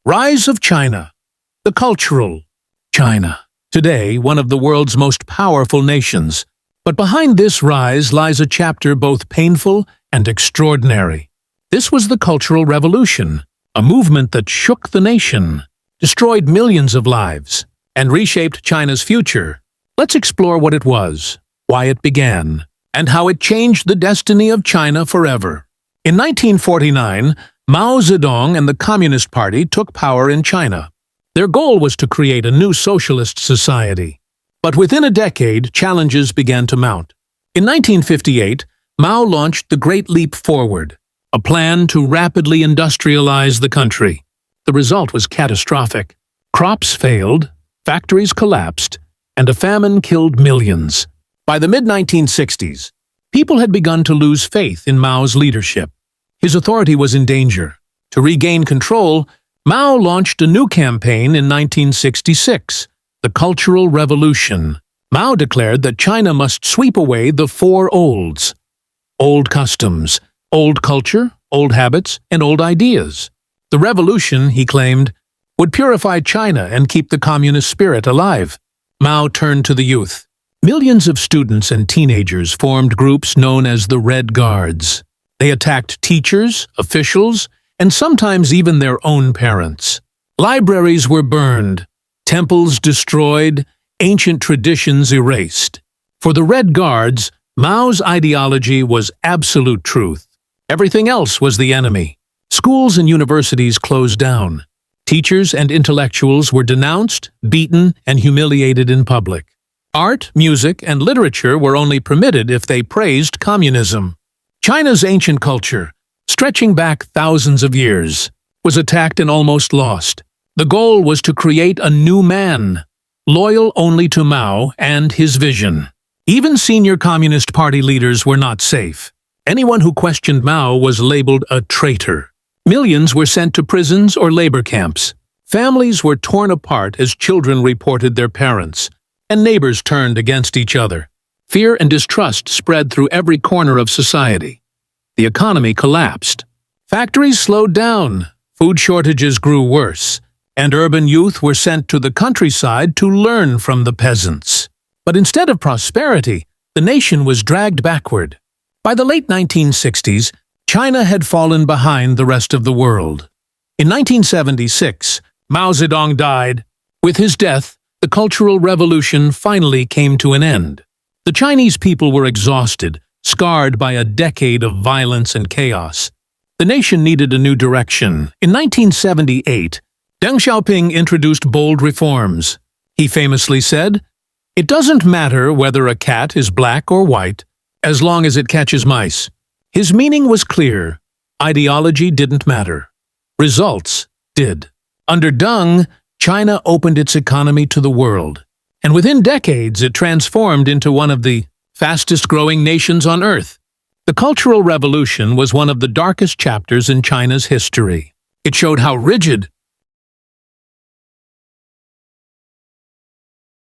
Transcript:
Rise of China. The cultural China. Today, one of the world's most powerful nations. But behind this rise lies a chapter both painful and extraordinary. This was the Cultural Revolution, a movement that shook the nation, destroyed millions of lives, and reshaped China's future. Let's explore what it was, why it began, and how it changed the destiny of China forever. In 1949, Mao Zedong and the Communist Party took power in China. Their goal was to create a new socialist society. But within a decade, challenges began to mount. In 1958, Mao launched the Great Leap Forward, a plan to rapidly industrialize the country. The result was catastrophic. Crops failed, factories collapsed, and a famine killed millions. By the mid-1960s, people had begun to lose faith in Mao's leadership. His authority was in danger. To regain control, Mao launched a new campaign in 1966, the Cultural Revolution. Mao declared that China must sweep away the four olds: old customs, old culture, old habits, and old ideas. The revolution, he claimed, would purify China and keep the communist spirit alive. Mao turned to the youth. Millions of students and teenagers formed groups known as the Red Guards. They attacked teachers, officials, and sometimes even their own parents. Libraries were burned, temples destroyed, ancient traditions erased. For the Red Guards, Mao's ideology was absolute truth. Everything else was the enemy. Schools and universities closed down. Teachers and intellectuals were denounced, beaten, and humiliated in public. Art, music, and literature were only permitted if they praised communism. China's ancient culture, stretching back thousands of years, was attacked and almost lost. The goal was to create a new man, loyal only to Mao and his vision. Even senior Communist Party leaders were not safe. Anyone who questioned Mao was labeled a traitor. Millions were sent to prisons or labor camps. Families were torn apart as children reported their parents, and neighbors turned against each other. Fear and distrust spread through every corner of society. The economy collapsed. Factories slowed down, food shortages grew worse, and urban youth were sent to the countryside to learn from the peasants. But instead of prosperity, the nation was dragged backward. By the late 1960s, China had fallen behind the rest of the world. In 1976, Mao Zedong died. With his death, the Cultural Revolution finally came to an end. The Chinese people were exhausted, scarred by a decade of violence and chaos. The nation needed a new direction. In 1978, Deng Xiaoping introduced bold reforms. He famously said, "It doesn't matter whether a cat is black or white, as long as it catches mice." His meaning was clear. Ideology didn't matter. Results did. Under Deng, China opened its economy to the world, and within decades it transformed into one of the fastest-growing nations on Earth. The Cultural Revolution was one of the darkest chapters in China's history. It showed how rigid,